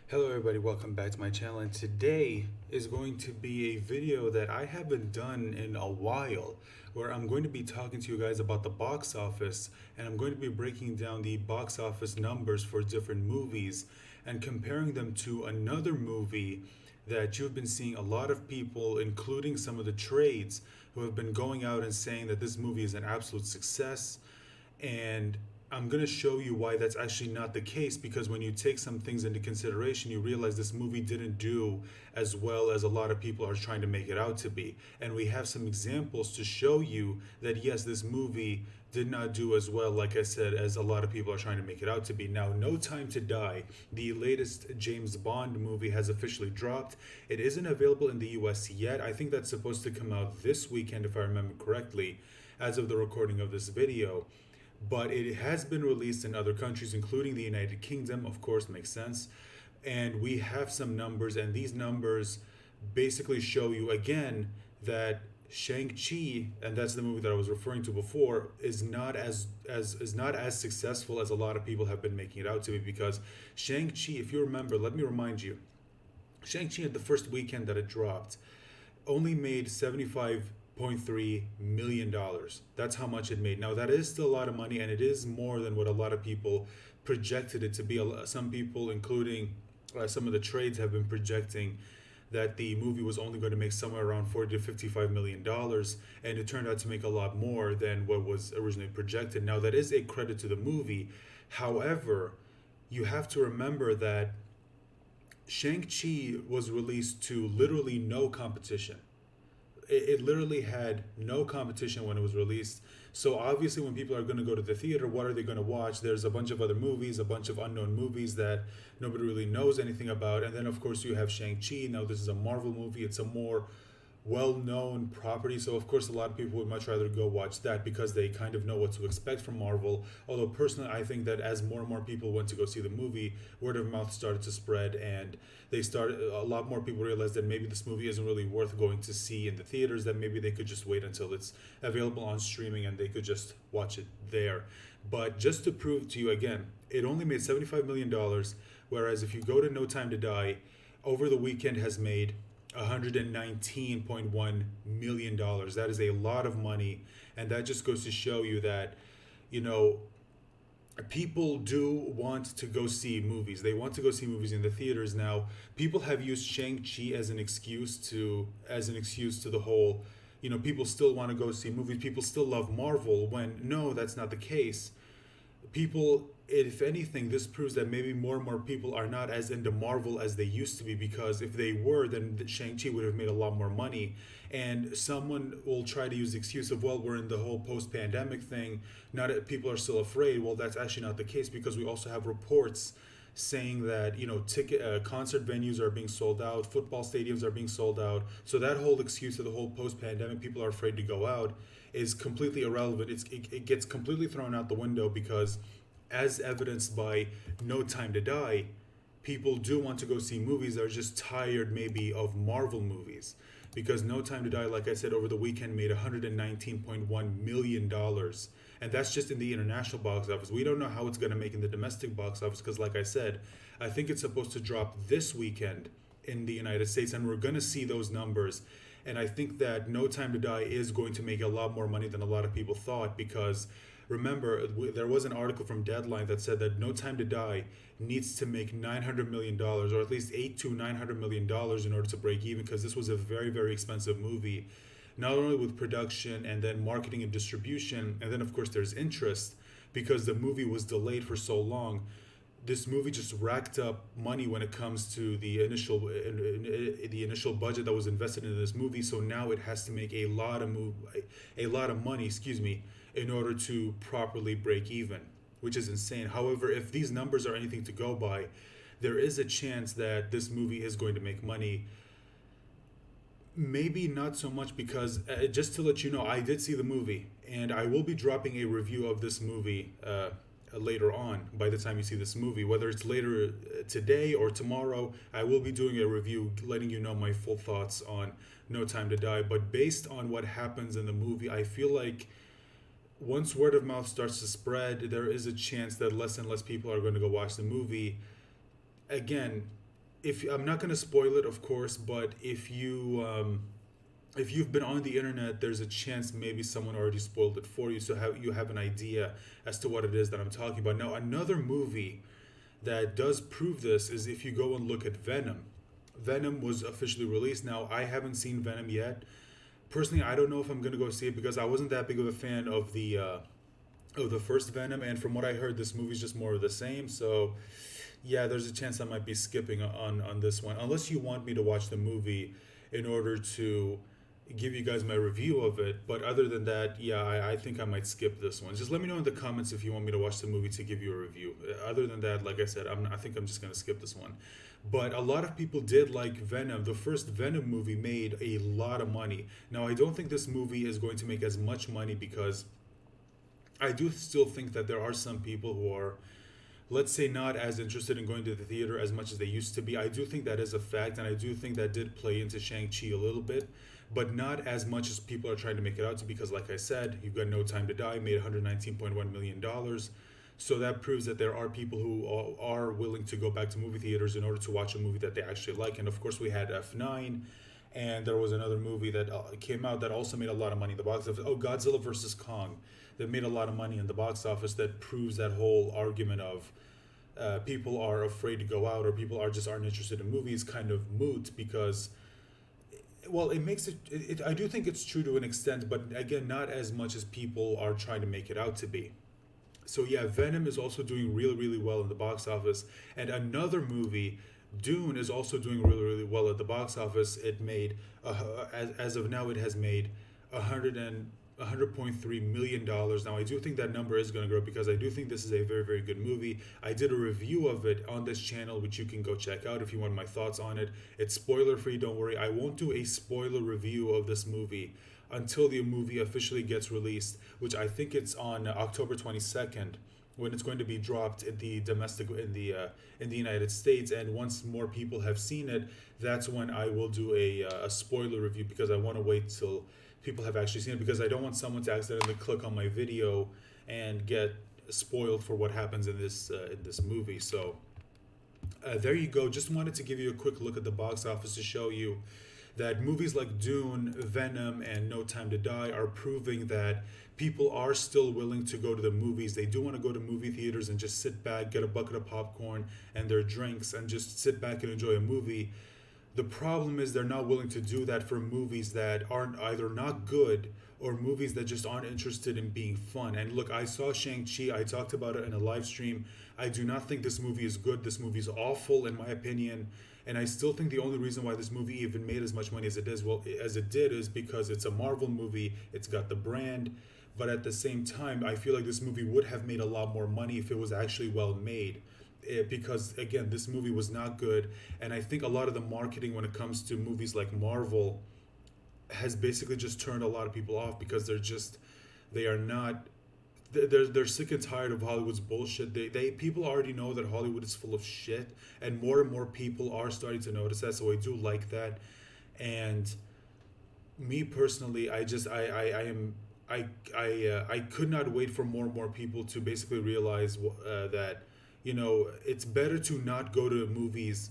Hello everybody, welcome back to my channel, and today is going to be a video that I haven't done in a while, where I'm going to be talking to you guys about the box office, and I'm going to be breaking down the box office numbers for different movies and comparing them to another movie that you've been seeing a lot of people, including some of the trades, who have been going out and saying that this movie is an absolute success. And I'm going to show you why that's actually not the case, because when you take some things into consideration, you realize this movie didn't do as well as a lot of people are trying to make it out to be. And we have some examples to show you that yes, this movie did not do as well, like I said, as a lot of people are trying to make it out to be. Now, No Time to Die, the latest James Bond movie, has officially dropped. It isn't available in the US yet. I think that's supposed to come out this weekend, if I remember correctly, as of the recording of this video, but it has been released in other countries, including the United Kingdom. Of course, makes sense. And we have some numbers, and these numbers basically show you again that Shang-Chi, and that's the movie that I was referring to before, is not as successful as a lot of people have been making it out to be. Because Shang-Chi, if you remember, let me remind you, Shang-Chi at the first weekend that it dropped only made $75.3 million. That's how much it made. Now that is still a lot of money, and it is more than what a lot of people projected it to be. Some people, including some of the trades, have been projecting that the movie was only going to make somewhere around 40 to 55 million dollars, and it turned out to make a lot more than what was originally projected. Now that is a credit to the movie. However, you have to remember that Shang-Chi was released to literally no competition. It literally had no competition when it was released. So obviously, when people are going to go to the theater, what are they going to watch? There's a bunch of other movies, a bunch of unknown movies that nobody really knows anything about. And then, of course, you have Shang-Chi. Now, this is a Marvel movie. It's a more well-known property, so of course a lot of people would much rather go watch that because they kind of know what to expect from Marvel. Although personally, I think that as more and more people went to go see the movie, word of mouth started to spread, and a lot more people realized that maybe this movie isn't really worth going to see in the theaters, that maybe they could just wait until it's available on streaming and they could just watch it there. But just to prove to you again, it only made $75 million, whereas if you go to No Time to Die, over the weekend has made $119.1 million. That is a lot of money, and that just goes to show you that, you know, people do want to go see movies. They want to go see movies in the theaters now. People have used Shang-Chi as an excuse to the whole, people still want to go see movies. People still love Marvel, when no, that's not the case. People, if anything, this proves that maybe more and more people are not as into Marvel as they used to be, because if they were, then Shang-Chi would have made a lot more money. And someone will try to use the excuse of, well, we're in the whole post-pandemic thing, not people are still afraid. Well, that's actually not the case, because we also have reports saying that ticket concert venues are being sold out, football stadiums are being sold out. So that whole excuse of the whole post-pandemic people are afraid to go out is completely irrelevant. It gets completely thrown out the window, because as evidenced by No Time to Die, people do want to go see movies. They're just tired maybe of Marvel movies, because No Time to Die, like I said, over the weekend made $119.1 million, and that's just in the international box office. We don't know how it's going to make in the domestic box office, because like I said, I think it's supposed to drop this weekend in the United States, and we're going to see those numbers. And I think that No Time to Die is going to make a lot more money than a lot of people thought, because remember, there was an article from Deadline that said that No Time to Die needs to make $900 million, or at least $800 to $900 million, in order to break even, because this was a very, very expensive movie, not only with production and then marketing and distribution, and then of course there's interest, because the movie was delayed for so long. This movie just racked up money when it comes to the initial budget that was invested into this movie. So now it has to make a lot of money, excuse me, in order to properly break even, which is insane. However, if these numbers are anything to go by, there is a chance that this movie is going to make money. Maybe not so much, because just to let you know, I did see the movie, and I will be dropping a review of this movie later on. By the time you see this movie, whether it's later today or tomorrow, I will be doing a review letting you know my full thoughts on No Time to Die. But based on what happens in the movie, I feel like once word of mouth starts to spread, there is a chance that less and less people are going to go watch the movie. Again, if I'm not going to spoil it, of course, but if you've been on the internet, there's a chance maybe someone already spoiled it for you, so you have an idea as to what it is that I'm talking about. Now, another movie that does prove this is if you go and look at Venom. Venom was officially released. Now, I haven't seen Venom yet. Personally, I don't know if I'm gonna go see it because I wasn't that big of a fan of the first Venom, and from what I heard, this movie's just more of the same. So, yeah, there's a chance I might be skipping on this one, unless you want me to watch the movie in order to give you guys my review of it. But other than that, yeah, I think I might skip this one. Just let me know in the comments if you want me to watch the movie to give you a review. Other than that, like I said, I think I'm just gonna skip this one. But a lot of people did like Venom. The first Venom movie made a lot of money. Now, I don't think this movie is going to make as much money because I do still think that there are some people who are, let's say, not as interested in going to the theater as much as they used to be. I do think that is a fact, and I do think that did play into Shang-Chi a little bit, but not as much as people are trying to make it out to, because, like I said, You've Got No Time to Die made $119.1 million. So that proves that there are people who are willing to go back to movie theaters in order to watch a movie that they actually like. And of course, we had F9, and there was another movie that came out that also made a lot of money in the box office. Oh, Godzilla versus Kong, that made a lot of money in the box office. That proves that whole argument of people are afraid to go out, or people aren't interested in movies, kind of moot, because, well, it makes it. I do think it's true to an extent, but again, not as much as people are trying to make it out to be. So yeah, Venom is also doing really, really well in the box office, and another movie, Dune, is also doing really, really well at the box office. It made, as of now, it has made 100.3 million dollars. Now, I do think that number is going to grow because I do think this is a very, very good movie. I did a review of it on this channel, which you can go check out if you want my thoughts on it. It's spoiler free, don't worry. I won't do a spoiler review of this movie until the movie officially gets released, which I think it's on October 22nd, when it's going to be dropped in the domestic in the United States. And once more people have seen it, that's when I will do a spoiler review, because I want to wait till people have actually seen it, because I don't want someone to accidentally click on my video and get spoiled for what happens in this movie. So there you go. Just wanted to give you a quick look at the box office to show you that movies like Dune, Venom, and No Time to Die are proving that people are still willing to go to the movies. They do want to go to movie theaters and just sit back, get a bucket of popcorn and their drinks, and just sit back and enjoy a movie. The problem is they're not willing to do that for movies that aren't either not good, or movies that just aren't interested in being fun. And look, I saw Shang-Chi. I talked about it in a live stream. I do not think this movie is good. This movie is awful, in my opinion. And I still think the only reason why this movie even made as much money as it is, well, as it did, is because it's a Marvel movie. It's got the brand. But at the same time, I feel like this movie would have made a lot more money if it was actually well made. Because again, this movie was not good, and I think a lot of the marketing when it comes to movies like Marvel has basically just turned a lot of people off, because they are not, they're sick and tired of Hollywood's bullshit. They people already know that Hollywood is full of shit, and more people are starting to notice that. So I do like that. And me personally, I could not wait for more and more people to basically realize that, it's better to not go to movies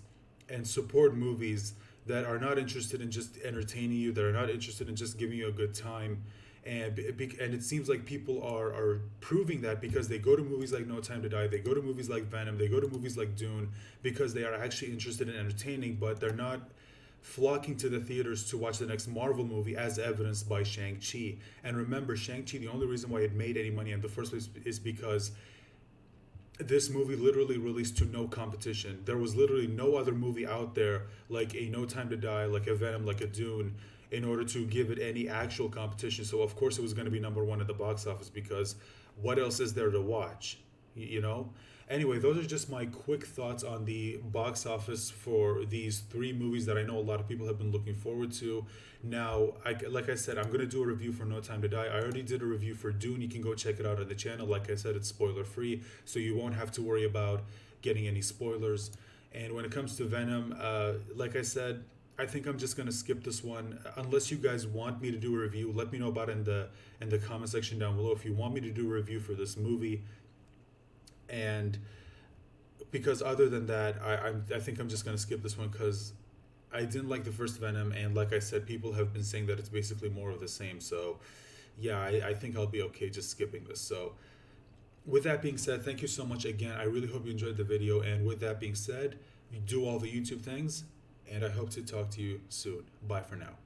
and support movies that are not interested in just entertaining you, that are not interested in just giving you a good time. And it seems like people are proving that, because they go to movies like No Time to Die, they go to movies like Venom, they go to movies like Dune, because they are actually interested in entertaining, but they're not flocking to the theaters to watch the next Marvel movie, as evidenced by Shang-Chi. And remember, Shang-Chi, the only reason why it made any money in the first place is because this movie literally released to no competition. There was literally no other movie out there like a No Time to Die, like a Venom, like a Dune, in order to give it any actual competition. So of course it was going to be number one at the box office, because what else is there to watch? You know? Anyway, those are just my quick thoughts on the box office for these three movies that I know a lot of people have been looking forward to. Now, like I said, I'm going to do a review for No Time to Die. I already did a review for Dune. You can go check it out on the channel. Like I said, it's spoiler free, so you won't have to worry about getting any spoilers. And when it comes to Venom, like I said, I think I'm just going to skip this one. Unless you guys want me to do a review, let me know about it in the comment section down below if you want me to do a review for this movie. And because other than that, I think I'm just gonna skip this one because I didn't like the first Venom, and like I said, people have been saying that it's basically more of the same. So yeah, I think I'll be okay just skipping this. So with that being said, thank you so much again. I really hope you enjoyed the video. And with that being said, you do all the YouTube things, and I hope to talk to you soon. Bye for now.